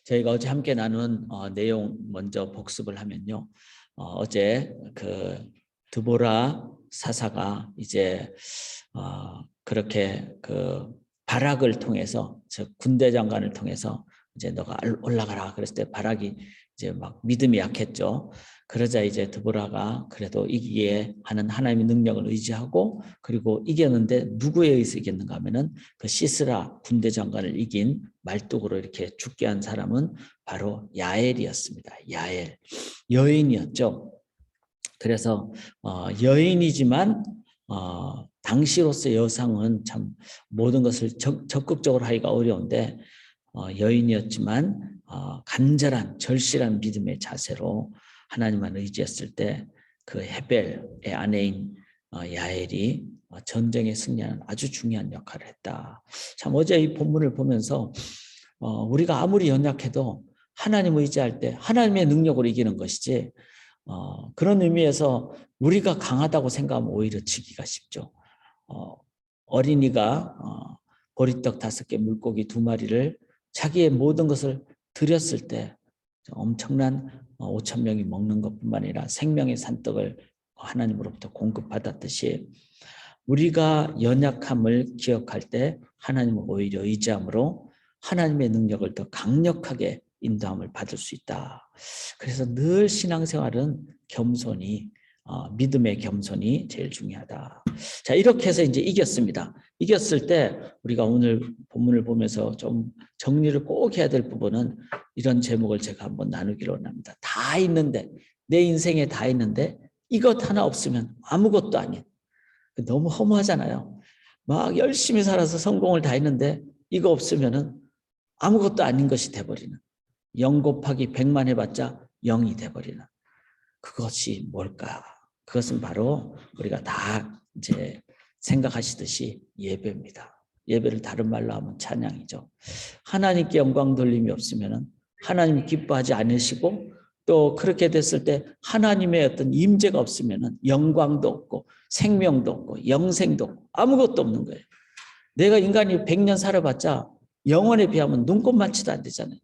저희가 어제 함께 나눈 내용 먼저 복습을 하면요. 어제 그 드보라 사사가 이제 그렇게 그 바락을 통해서, 즉 군대 장관을 통해서 이제 너가 올라가라 그랬을 때 바락이 이제 막 믿음이 약했죠. 그러자 이제 드보라가 그래도 이기게 하는 하나님의 능력을 의지하고, 그리고 이겼는데 누구에 의해서 이겼는가 하면은 그 시스라 군대 장관을 이긴 말뚝으로 이렇게 죽게 한 사람은 바로 야엘이었습니다. 야엘, 여인이었죠. 그래서 여인이지만 당시로서 여성은 참 모든 것을 적극적으로 하기가 어려운데, 여인이었지만 간절한 절실한 믿음의 자세로 하나님만 의지했을 때 그 헤벨의 아내인 야엘이 전쟁에 승리하는 아주 중요한 역할을 했다. 참 어제 이 본문을 보면서 우리가 아무리 연약해도 하나님 의지할 때 하나님의 능력으로 이기는 것이지, 그런 의미에서 우리가 강하다고 생각하면 오히려 지기가 쉽죠. 어린이가 보리떡 5개 물고기 2마리를 자기의 모든 것을 드렸을 때 엄청난 5,000명이 먹는 것뿐만 아니라 생명의 산떡을 하나님으로부터 공급받았듯이, 우리가 연약함을 기억할 때 하나님을 오히려 의지함으로 하나님의 능력을 더 강력하게 인도함을 받을 수 있다. 그래서 늘 신앙생활은 겸손이, 믿음의 겸손이 제일 중요하다. 자, 이렇게 해서 이제 이겼습니다. 이겼을 때 우리가 오늘 본문을 보면서 좀 정리를 꼭 해야 될 부분은 이런 제목을 제가 한번 나누기로 합니다. 다 있는데, 내 인생에 다 있는데 이것 하나 없으면 아무것도 아닌, 너무 허무하잖아요. 막 열심히 살아서 성공을 다 했는데 이거 없으면은 아무것도 아닌 것이 돼버리는, 0 곱하기 100만 해봤자 0이 돼버리는, 그것이 뭘까? 그것은 바로 우리가 다 이제 생각하시듯이 예배입니다. 예배를 다른 말로 하면 찬양이죠. 하나님께 영광 돌림이 없으면은 하나님 기뻐하지 않으시고, 또 그렇게 됐을 때 하나님의 어떤 임재가 없으면은 영광도 없고 생명도 없고 영생도 없고 아무것도 없는 거예요. 내가 인간이 100년 살아봤자 영혼에 비하면 눈꼽만치도 안 되잖아요.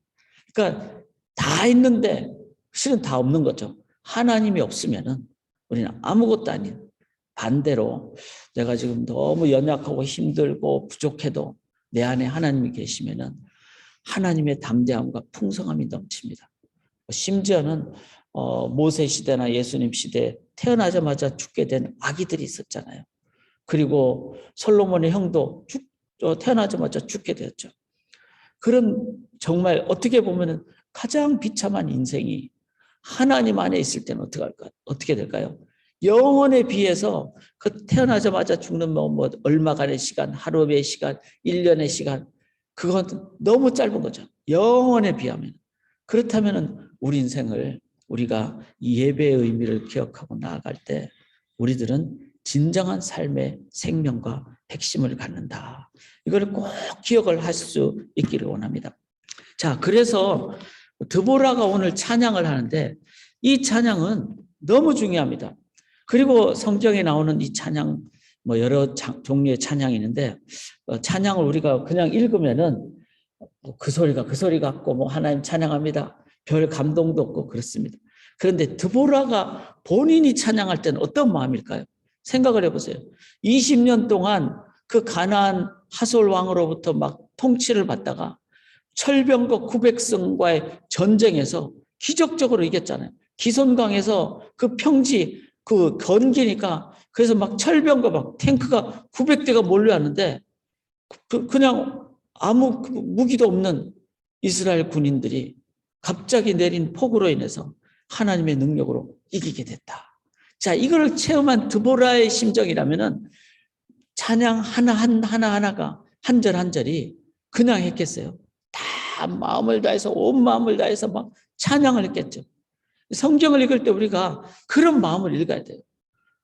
그러니까 다 있는데 실은 다 없는 거죠. 하나님이 없으면은 우리는 아무것도 아닌, 반대로 내가 지금 너무 연약하고 힘들고 부족해도 내 안에 하나님이 계시면은 하나님의 담대함과 풍성함이 넘칩니다. 심지어는 모세 시대나 예수님 시대에 태어나자마자 죽게 된 아기들이 있었잖아요. 그리고 솔로몬의 형도 태어나자마자 죽게 되었죠. 그런 정말 어떻게 보면 가장 비참한 인생이 하나님 안에 있을 때는 어떻게 될까요? 영혼에 비해서 그 태어나자마자 죽는 뭐 얼마간의 시간, 하루의 시간, 1년의 시간, 그건 너무 짧은 거죠. 영혼에 비하면. 그렇다면 우리 인생을, 우리가 이 예배의 의미를 기억하고 나아갈 때 우리들은 진정한 삶의 생명과 핵심을 갖는다. 이걸 꼭 기억을 할 수 있기를 원합니다. 자, 그래서 드보라가 오늘 찬양을 하는데 이 찬양은 너무 중요합니다. 그리고 성경에 나오는 이 찬양, 뭐 여러 종류의 찬양이 있는데, 찬양을 우리가 그냥 읽으면은 그 소리가 그 소리 같고 뭐 하나님 찬양합니다, 별 감동도 없고 그렇습니다. 그런데 드보라가 본인이 찬양할 때는 어떤 마음일까요? 생각을 해보세요. 20년 동안 그 가나안 하솔 왕으로부터 막 통치를 받다가 철병거 900성과의 전쟁에서 기적적으로 이겼잖아요. 기손강에서 그 평지 그 건기니까, 그래서 막 철병거 막 탱크가 900대가 몰려왔는데 그냥 아무 무기도 없는 이스라엘 군인들이 갑자기 내린 폭우로 인해서 하나님의 능력으로 이기게 됐다. 자, 이걸 체험한 드보라의 심정이라면은 찬양 하나하나가 한 절 한 절이 그냥 했겠어요? 다 마음을 다해서, 온 마음을 다해서 막 찬양을 했겠죠. 성경을 읽을 때 우리가 그런 마음을 읽어야 돼요.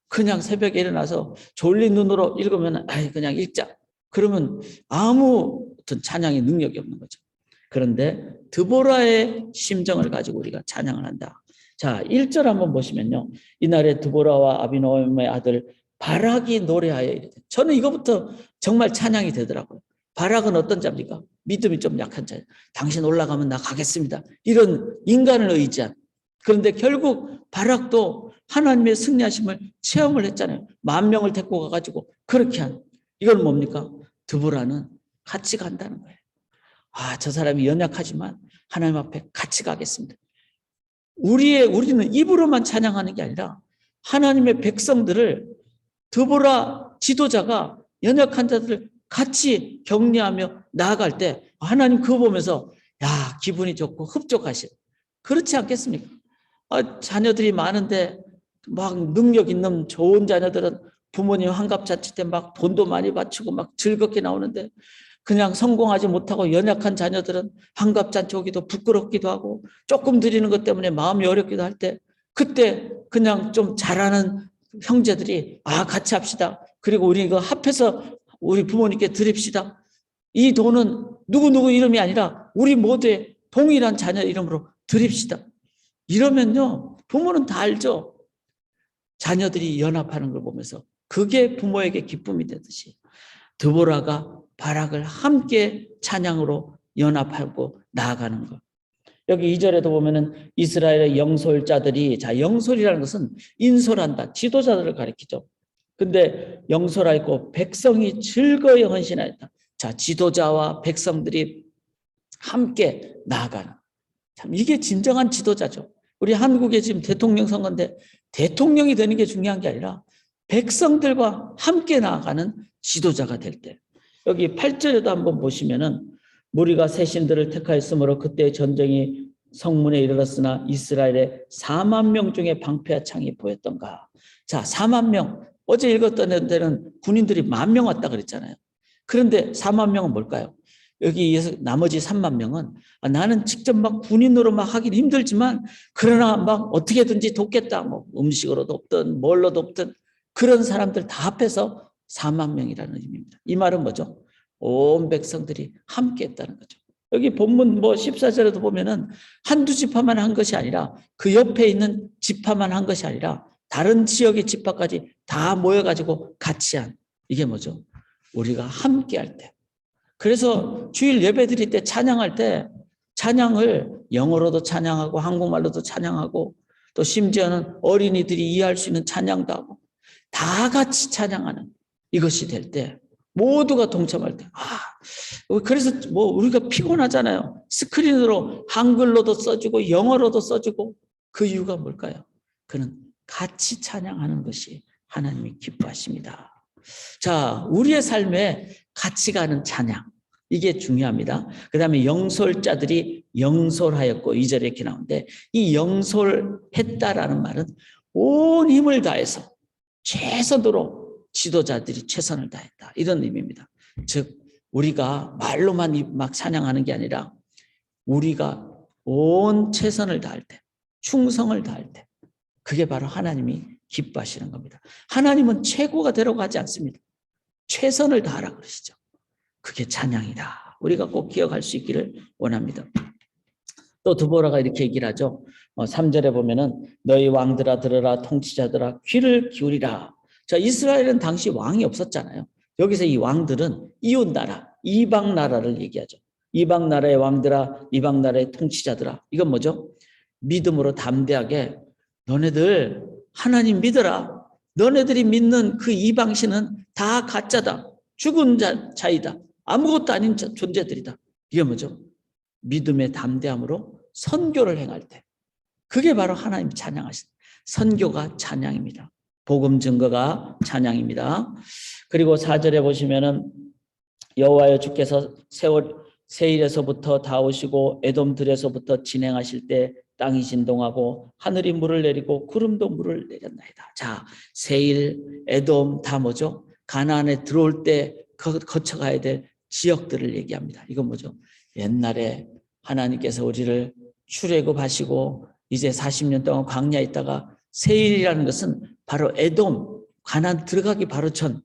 그냥 새벽에 일어나서 졸린 눈으로 읽으면 그냥 읽자, 그러면 아무 어떤 찬양의 능력이 없는 거죠. 그런데 드보라의 심정을 가지고 우리가 찬양을 한다. 자, 1절 한번 보시면요. 이날에 드보라와 아비노함의 아들 바락이 노래하여 이르되, 저는 이거부터 정말 찬양이 되더라고요. 바락은 어떤 자입니까? 믿음이 좀 약한 자예요. 당신 올라가면 나 가겠습니다. 이런 인간을 의지한. 그런데 결국 바락도 하나님의 승리하심을 체험을 했잖아요. 10,000명을 데리고 가가지고 그렇게 한. 이건 뭡니까? 드보라는 같이 간다는 거예요. 저 사람이 연약하지만 하나님 앞에 같이 가겠습니다. 우리는 입으로만 찬양하는 게 아니라 하나님의 백성들을 드보라 지도자가 연약한 자들을 같이 격려하며 나아갈 때 하나님 그거 보면서 기분이 좋고 흡족하시오. 그렇지 않겠습니까? 자녀들이 많은데 막 능력 있는 좋은 자녀들은 부모님 환갑잔치 때 막 돈도 많이 바치고 막 즐겁게 나오는데 그냥 성공하지 못하고 연약한 자녀들은 환갑잔치 오기도 부끄럽기도 하고 조금 드리는 것 때문에 마음이 어렵기도 할 때 그때 그냥 좀 잘하는 형제들이 같이 합시다. 그리고 우리 이거 합해서 우리 부모님께 드립시다. 이 돈은 누구누구 이름이 아니라 우리 모두의 동일한 자녀 이름으로 드립시다. 이러면요 부모는 다 알죠. 자녀들이 연합하는 걸 보면서 그게 부모에게 기쁨이 되듯이 드보라가 바락을 함께 찬양으로 연합하고 나아가는 것. 여기 2절에도 보면은 이스라엘의 영솔자들이, 영솔이라는 것은 인솔한다, 지도자들을 가리키죠. 근데 영솔하였고 백성이 즐거이 헌신하였다. 지도자와 백성들이 함께 나아가는. 참 이게 진정한 지도자죠. 우리 한국에 지금 대통령 선거인데 대통령이 되는 게 중요한 게 아니라 백성들과 함께 나아가는 지도자가 될 때. 여기 8절에도 한번 보시면은 무리가 새 신들을 택하였으므로 그때 전쟁이 성문에 이르렀으나 이스라엘의 40,000명 중에 방패와 창이 보였던가. 40,000명. 어제 읽었던 데는 군인들이 10,000명 왔다 그랬잖아요. 그런데 40,000명은 뭘까요? 여기 나머지 30,000명은 나는 직접 막 군인으로 막 하긴 힘들지만 그러나 막 어떻게든지 돕겠다. 뭐 음식으로 돕든 뭘로 돕든 그런 사람들 다 합해서 40,000명이라는 의미입니다. 이 말은 뭐죠? 온 백성들이 함께 했다는 거죠. 여기 본문 14절에도 보면은 한두 지파만 한 것이 아니라 그 옆에 있는 지파만 한 것이 아니라 다른 지역의 지파까지 다 모여가지고 같이 한. 이게 뭐죠? 우리가 함께 할 때. 그래서 주일 예배 드릴 때 찬양할 때 찬양을 영어로도 찬양하고 한국말로도 찬양하고 또 심지어는 어린이들이 이해할 수 있는 찬양도 하고 다 같이 찬양하는 이것이 될 때 모두가 동참할 때 그래서 우리가 피곤하잖아요. 스크린으로 한글로도 써주고 영어로도 써주고 그 이유가 뭘까요? 그는 같이 찬양하는 것이 하나님이 기뻐하십니다. 우리의 삶에 같이 가는 찬양 이게 중요합니다. 그 다음에 영솔자들이 영솔하였고 2절에 이렇게 나오는데 이 영솔했다라는 말은 온 힘을 다해서 최선으로 지도자들이 최선을 다했다 이런 의미입니다. 즉 우리가 말로만 막 찬양하는 게 아니라 우리가 온 최선을 다할 때 충성을 다할 때 그게 바로 하나님이 기뻐하시는 겁니다. 하나님은 최고가 되려고 하지 않습니다. 최선을 다하라 그러시죠. 그게 찬양이다. 우리가 꼭 기억할 수 있기를 원합니다. 또 드보라가 이렇게 얘기를 하죠. 3절에 보면은 너희 왕들아 들으라 통치자들아 귀를 기울이라. 이스라엘은 당시 왕이 없었잖아요. 여기서 이 왕들은 이웃 나라, 이방 나라를 얘기하죠. 이방 나라의 왕들아, 이방 나라의 통치자들아. 이건 뭐죠? 믿음으로 담대하게 너네들 하나님 믿어라. 너네들이 믿는 그 이방신은 다 가짜다. 죽은 자이다. 아무것도 아닌 존재들이다. 이게 뭐죠? 믿음의 담대함으로 선교를 행할 때. 그게 바로 하나님 찬양하신 선교가 찬양입니다. 복음 증거가 찬양입니다. 그리고 4절에 보시면은 여호와여 주께서 세일에서부터 다 오시고 에돔들에서부터 진행하실 때 땅이 진동하고 하늘이 물을 내리고 구름도 물을 내렸나이다. 세일, 에돔 다 뭐죠? 가나안에 들어올 때 거쳐가야 될 지역들을 얘기합니다. 이건 뭐죠? 옛날에 하나님께서 우리를 출애굽하시고 이제 40년 동안 광야에 있다가 세일이라는 것은 바로 에돔, 가나안 들어가기 바로 전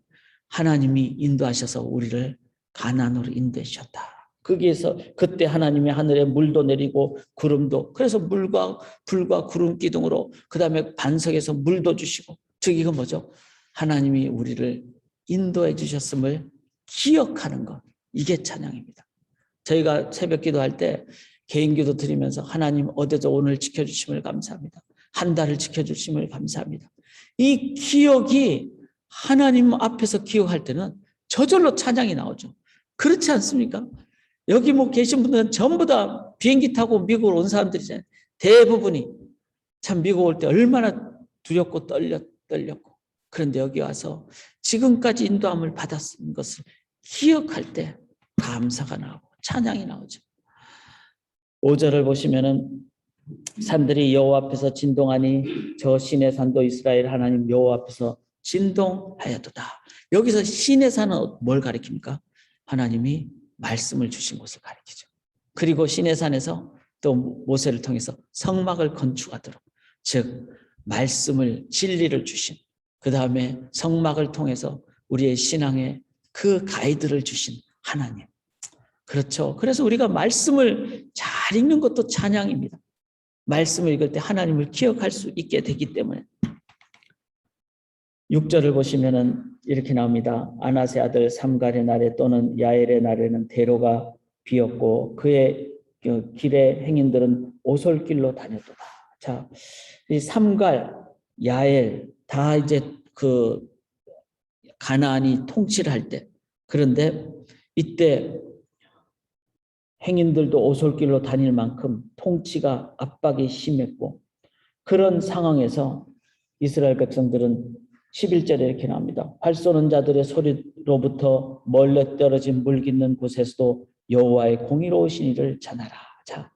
하나님이 인도하셔서 우리를 가나안으로 인도하셨다. 거기에서 그때 하나님이 하늘에 물도 내리고 구름도, 그래서 물과 불과 구름 기둥으로 그 다음에 반석에서 물도 주시고, 즉 이건 뭐죠? 하나님이 우리를 인도해 주셨음을 기억하는 것. 이게 찬양입니다. 저희가 새벽 기도할 때 개인 기도 드리면서 하나님 어제도 오늘 지켜주심을 감사합니다. 한 달을 지켜주심을 감사합니다. 이 기억이 하나님 앞에서 기억할 때는 저절로 찬양이 나오죠. 그렇지 않습니까? 여기 뭐 계신 분들은 전부 다 비행기 타고 미국으로 온 사람들이잖아요. 대부분이 참 미국 올 때 얼마나 두렵고 떨렸고 그런데 여기 와서 지금까지 인도함을 받았은 것을 기억할 때 감사가 나오고 찬양이 나오죠. 5절을 보시면은 산들이 여호와 앞에서 진동하니 저 신의 산도 이스라엘 하나님 여호와 앞에서 진동하였도다. 여기서 신의 산은 뭘 가리킵니까? 하나님이 말씀을 주신 것을 가리키죠. 그리고 신의 산에서 또 모세를 통해서 성막을 건축하도록, 즉 말씀을 진리를 주신, 그 다음에 성막을 통해서 우리의 신앙에 그 가이드를 주신 하나님. 그렇죠. 그래서 우리가 말씀을 잘 읽는 것도 찬양입니다. 말씀을 읽을 때 하나님을 기억할 수 있게 되기 때문에. 6절을 보시면은 이렇게 나옵니다. 아나세 아들 삼갈의 날에 또는 야엘의 날에는 대로가 비었고 그의 길의 행인들은 오솔길로 다녔도다. 자, 이 삼갈, 야엘 다 이제 그 가나안이 통치를 할 때, 그런데 이때 행인들도 오솔길로 다닐 만큼 통치가 압박이 심했고, 그런 상황에서 이스라엘 백성들은 11절에 이렇게 나옵니다. 활 쏘는 자들의 소리로부터 멀리 떨어진 물 깃는 곳에서도 여호와의 공의로우신 이를 전하라. 자,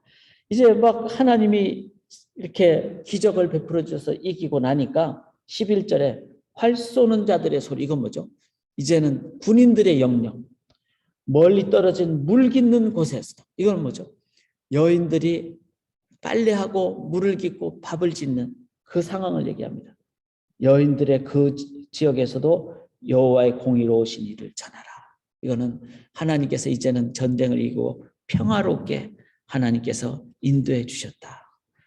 이제 막 하나님이 이렇게 기적을 베풀어 주셔서 이기고 나니까 11절에 활 쏘는 자들의 소리, 이건 뭐죠? 이제는 군인들의 영역, 멀리 떨어진 물 깃는 곳에서, 이건 뭐죠? 여인들이 빨래하고 물을 깃고 밥을 짓는 그 상황을 얘기합니다. 여인들의 그 지역에서도 여호와의 공의로우신 일을 전하라. 이거는 하나님께서 이제는 전쟁을 이기고 평화롭게 하나님께서 인도해 주셨다.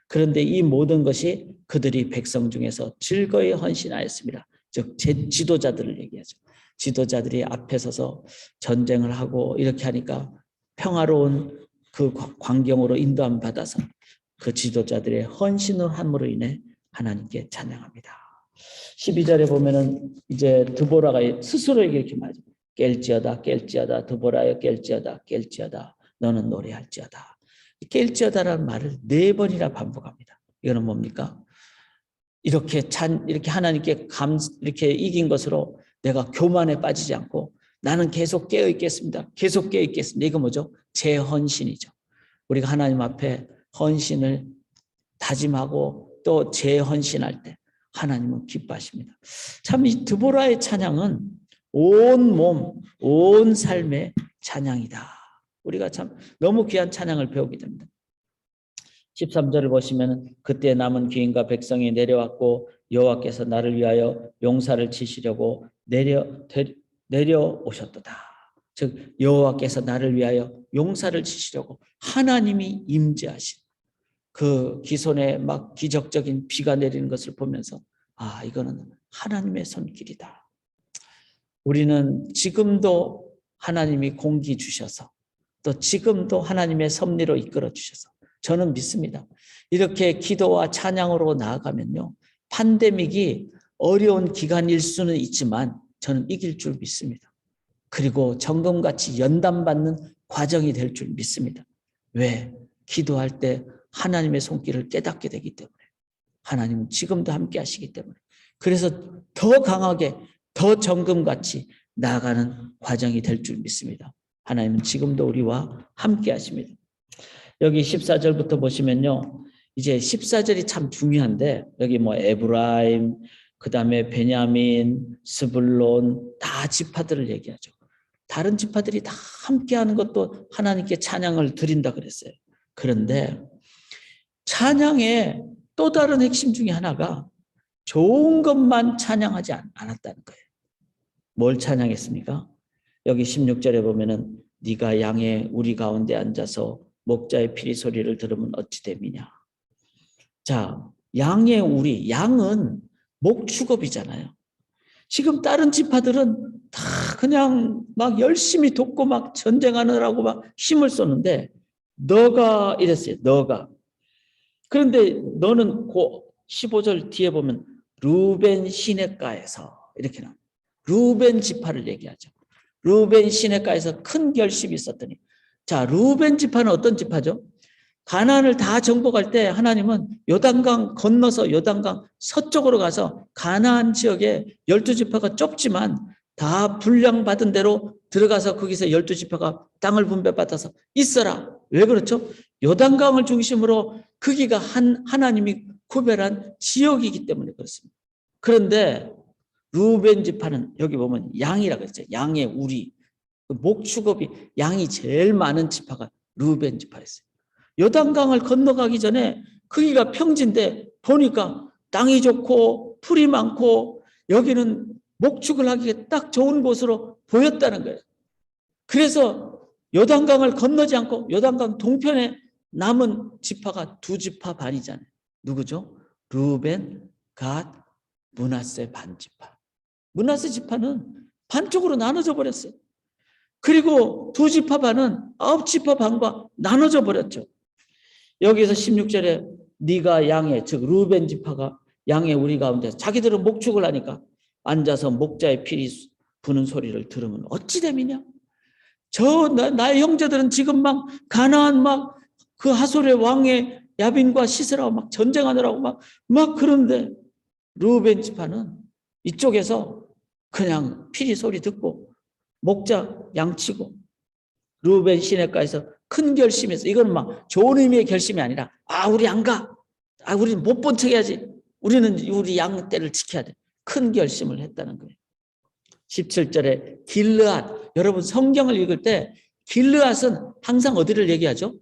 그런데 이 모든 것이 그들이 백성 중에서 즐거이 헌신하였습니다. 즉 지도자들을 얘기하죠. 지도자들이 앞에 서서 전쟁을 하고 이렇게 하니까 평화로운 그 광경으로 인도함 받아서 그 지도자들의 헌신을 함으로 인해 하나님께 찬양합니다. 12절에 보면은 이제 드보라가 스스로 이렇게 말하죠. 깰지어다 깰지어다 드보라여 깰지어다 깰지어다 너는 노래할지어다. 깰지어다라는 말을 4번이나 반복합니다. 이거는 뭡니까? 이렇게 하나님께 이렇게 이긴 것으로 내가 교만에 빠지지 않고 나는 계속 깨어 있겠습니다. 계속 깨어 있겠습니다. 이거 뭐죠? 재헌신이죠. 우리가 하나님 앞에 헌신을 다짐하고 또 재헌신할 때 하나님은 기뻐하십니다. 참 이 드보라의 찬양은 온 몸, 온 삶의 찬양이다. 우리가 참 너무 귀한 찬양을 배우게 됩니다. 13절을 보시면 그때 남은 귀인과 백성이 내려왔고 여호와께서 나를 위하여 용사를 치시려고 내려오셨도다. 즉 여호와께서 나를 위하여 용사를 치시려고 하나님이 임재하신 그 기손에 막 기적적인 비가 내리는 것을 보면서 아, 이거는 하나님의 손길이다. 우리는 지금도 하나님이 공기 주셔서 또 지금도 하나님의 섭리로 이끌어 주셔서 저는 믿습니다. 이렇게 기도와 찬양으로 나아가면요, 팬데믹이 어려운 기간일 수는 있지만 저는 이길 줄 믿습니다. 그리고 정금같이 연단받는 과정이 될 줄 믿습니다. 왜? 기도할 때 하나님의 손길을 깨닫게 되기 때문에, 하나님은 지금도 함께 하시기 때문에, 그래서 더 강하게 더 정금같이 나아가는 과정이 될 줄 믿습니다. 하나님은 지금도 우리와 함께 하십니다. 여기 14절부터 보시면요, 이제 14절이 참 중요한데 여기 뭐 에브라임, 그 다음에 베냐민, 스불론 다 지파들을 얘기하죠. 다른 지파들이 다 함께하는 것도 하나님께 찬양을 드린다 그랬어요. 그런데 찬양의 또 다른 핵심 중에 하나가 좋은 것만 찬양하지 않았다는 거예요. 뭘 찬양했습니까? 여기 16절에 보면은 네가 양의 우리 가운데 앉아서 목자의 피리 소리를 들으면 어찌 됨이냐. 자, 양의 우리, 양은 목축업이잖아요. 지금 다른 지파들은 다 그냥 막 열심히 돕고 막 전쟁하느라고 막 힘을 쏟는데 너가 이랬어요. 너가. 그런데 너는 그 15절 뒤에 보면 루벤 시냇가에서 이렇게 나옵니다. 루벤 지파를 얘기하죠. 루벤 시냇가에서 큰 결심이 있었더니, 자, 루벤 지파는 어떤 지파죠? 가나안을 다 정복할 때 하나님은 요단강 건너서 요단강 서쪽으로 가서 가나안 지역에 12지파가 좁지만 다 분량받은 대로 들어가서 거기서 12지파가 땅을 분배받아서 있어라. 왜 그렇죠? 요단강을 중심으로 거기가 하나님이 구별한 지역이기 때문에 그렇습니다. 그런데 루벤 지파는 여기 보면 양이라고 했죠. 양의 우리, 목축업이 양이 제일 많은 지파가 루벤 지파였어요. 요단강을 건너가기 전에 거기가 평지인데 보니까 땅이 좋고 풀이 많고 여기는 목축을 하기에 딱 좋은 곳으로 보였다는 거예요. 그래서 요단강을 건너지 않고 요단강 동편에 남은 지파가 2지파 반이잖아요. 누구죠? 루벤, 갓, 므낫세 반지파. 므낫세 지파는 반쪽으로 나눠져 버렸어요. 그리고 2지파 반은 9지파 반과 나눠져 버렸죠. 여기서 16절에 네가 양의, 즉 루벤 지파가 양의 우리 가운데 자기들은 목축을 하니까 앉아서 목자의 피리 부는 소리를 들으면 어찌 됨이냐? 나의 형제들은 지금 막 가나안 막 그 하솔의 왕의 야빈과 시스라와 막 전쟁하느라고 막 그런데 루벤 지파는 이쪽에서 그냥 피리 소리 듣고 목자 양치고 루벤 시냇가에서 큰 결심에서, 이거는 막 좋은 의미의 결심이 아니라 우리 안 가. 우리는 못 본 척 해야지. 우리는 우리 양 떼를 지켜야 돼. 큰 결심을 했다는 거예요. 17절에 길르앗. 여러분 성경을 읽을 때 길르앗은 항상 어디를 얘기하죠?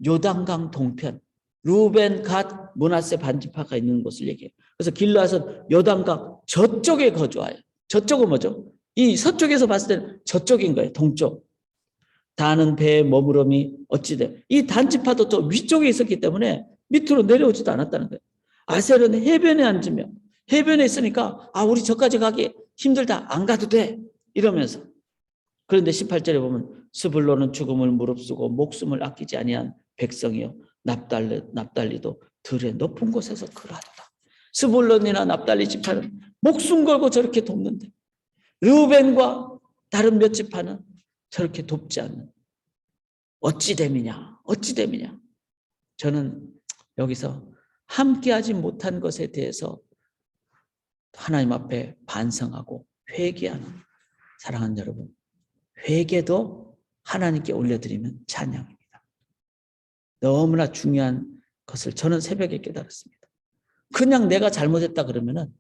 요단강 동편. 루벤, 갓, 므낫세 반지파가 있는 곳을 얘기해요. 그래서 길르앗은 요단강 저쪽에 거주해요. 저쪽은 뭐죠? 이 서쪽에서 봤을 때는 저쪽인 거예요. 동쪽. 다는 배에 머무름이 어찌돼. 이 단지파도 또 위쪽에 있었기 때문에 밑으로 내려오지도 않았다는 거예요. 아셀은 해변에 앉으며, 해변에 있으니까 우리 저까지 가기 힘들다, 안 가도 돼 이러면서. 그런데 18절에 보면 스불론은 죽음을 무릅쓰고 목숨을 아끼지 아니한 백성이요 납달리도 들의 높은 곳에서 그러하도다. 스불론이나 납달리 지파는 목숨 걸고 저렇게 돕는데 르우벤과 다른 몇 지파는 저렇게 돕지 않는. 어찌 됨이냐? 어찌 됨이냐? 저는 여기서 함께하지 못한 것에 대해서 하나님 앞에 반성하고 회개하는, 사랑하는 여러분, 회개도 하나님께 올려드리면 찬양입니다. 너무나 중요한 것을 저는 새벽에 깨달았습니다. 그냥 내가 잘못했다 그러면은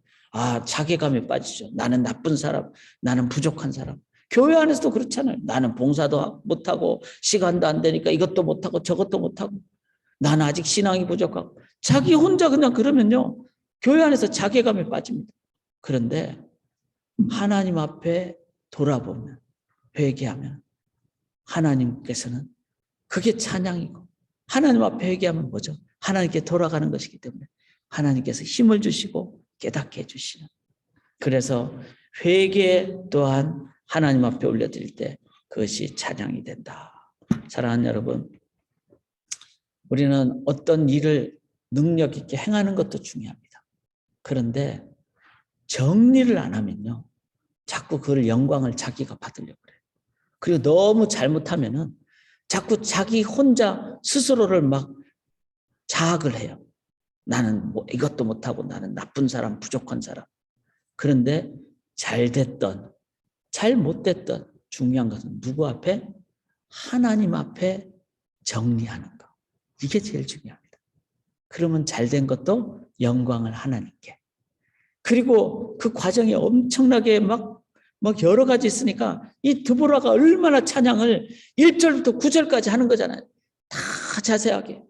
자괴감에 빠지죠. 나는 나쁜 사람, 나는 부족한 사람. 교회 안에서도 그렇잖아요. 나는 봉사도 못하고 시간도 안 되니까 이것도 못하고 저것도 못하고 나는 아직 신앙이 부족하고 자기 혼자 그냥 그러면요. 교회 안에서 자괴감에 빠집니다. 그런데 하나님 앞에 돌아보면, 회개하면 하나님께서는 그게 찬양이고, 하나님 앞에 회개하면 뭐죠? 하나님께 돌아가는 것이기 때문에 하나님께서 힘을 주시고 깨닫게 해주시는. 그래서 회개 또한 하나님 앞에 올려드릴 때 그것이 찬양이 된다. 사랑하는 여러분, 우리는 어떤 일을 능력 있게 행하는 것도 중요합니다. 그런데 정리를 안 하면요, 자꾸 그걸 영광을 자기가 받으려고 그래요. 그리고 너무 잘못하면은 자꾸 자기 혼자 스스로를 막 자학을 해요. 나는 뭐 이것도 못하고 나는 나쁜 사람, 부족한 사람. 그런데 잘 됐던, 잘 못됐던 중요한 것은 누구 앞에? 하나님 앞에 정리하는 것. 이게 제일 중요합니다. 그러면 잘된 것도 영광을 하나님께. 그리고 그 과정이 엄청나게 막 여러 가지 있으니까 이 드보라가 얼마나 찬양을 1절부터 9절까지 하는 거잖아요. 다 자세하게.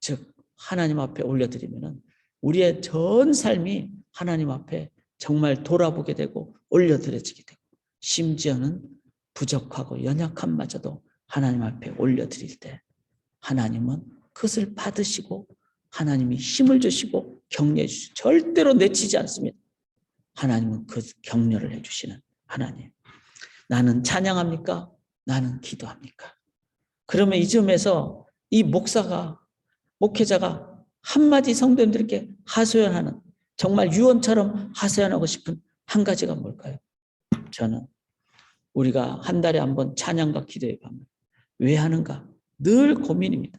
즉 하나님 앞에 올려드리면은 우리의 전 삶이 하나님 앞에 정말 돌아보게 되고 올려드려지게 되고, 심지어는 부족하고 연약함마저도 하나님 앞에 올려드릴 때 하나님은 그것을 받으시고 하나님이 힘을 주시고 격려해 주시고 절대로 내치지 않습니다. 하나님은 그 격려를 해주시는 하나님. 나는 찬양합니까? 나는 기도합니까? 그러면 이 점에서 이 목회자가 한마디 성도님들에게 하소연하는, 정말 유언처럼 하소연하고 싶은 한 가지가 뭘까요? 저는 우리가 한 달에 한 번 찬양과 기도의 밤을 왜 하는가? 늘 고민입니다.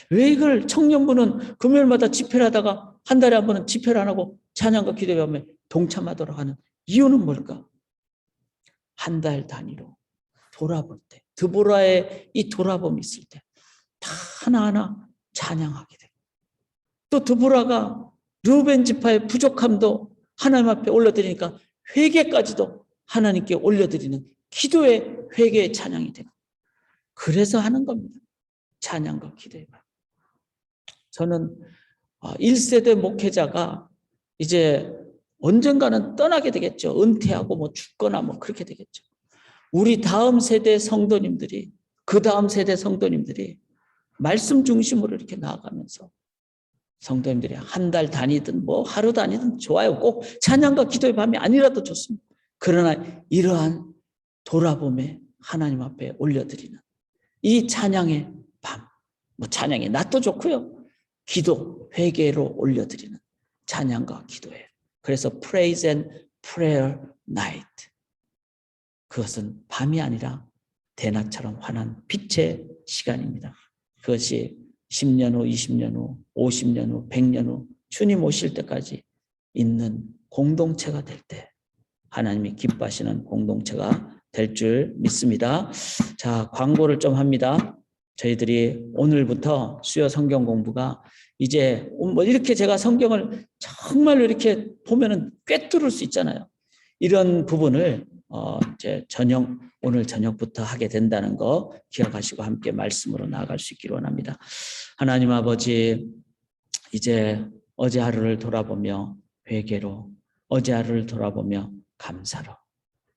왜 이걸 청년부는 금요일마다 집회를 하다가 한 달에 한 번은 집회를 안 하고 찬양과 기도의 밤에 동참하도록 하는 이유는 뭘까? 한 달 단위로 돌아볼 때, 드보라의 이 돌아봄이 있을 때 다 하나하나 찬양하게 되고, 또 드보라가 르우벤 지파의 부족함도 하나님 앞에 올려드리니까 회개까지도 하나님께 올려드리는 기도의 회개의 찬양이 되고, 그래서 하는 겁니다. 찬양과 기도의 밤. 저는 1세대 목회자가 이제 언젠가는 떠나게 되겠죠. 은퇴하고 뭐 죽거나 뭐 그렇게 되겠죠. 우리 다음 세대 성도님들이, 그 다음 세대 성도님들이 말씀 중심으로 이렇게 나아가면서 성도님들이 한 달 다니든 뭐 하루 다니든 좋아요. 꼭 찬양과 기도의 밤이 아니라도 좋습니다. 그러나 이러한 돌아봄에 하나님 앞에 올려드리는 이 찬양의 밤, 뭐 찬양의 낮도 좋고요. 기도, 회개로 올려드리는 찬양과 기도예요. 그래서 Praise and Prayer Night. 그것은 밤이 아니라 대낮처럼 환한 빛의 시간입니다. 그것이 10년 후, 20년 후, 50년 후, 100년 후 주님 오실 때까지 있는 공동체가 될 때 하나님이 기뻐하시는 공동체가 될 줄 믿습니다. 자, 광고를 좀 합니다. 저희들이 오늘부터 수요 성경 공부가 이제 뭐 이렇게 제가 성경을 정말로 이렇게 보면은 꿰뚫을 수 있잖아요. 이런 부분을 이제 오늘 저녁부터 하게 된다는 거 기억하시고 함께 말씀으로 나아갈 수 있기를 원합니다. 하나님 아버지, 이제 어제 하루를 돌아보며 회개로, 어제 하루를 돌아보며 감사로,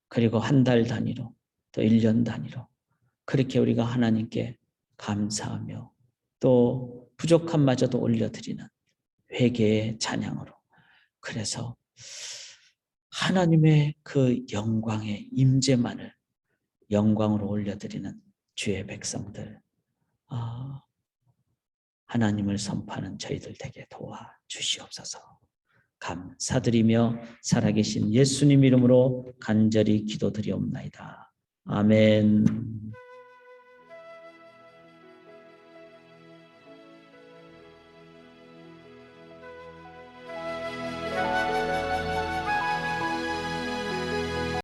그리고 한 달 단위로, 또 1년 단위로 그렇게 우리가 하나님께 감사하며 또 부족함마저도 올려드리는 회개의 찬양으로, 그래서 하나님의 그 영광의 임재만을 영광으로 올려드리는 주의 백성들, 하나님을 선포하는 저희들 되게 도와주시옵소서. 감사드리며 살아계신 예수님 이름으로 간절히 기도드리옵나이다. 아멘.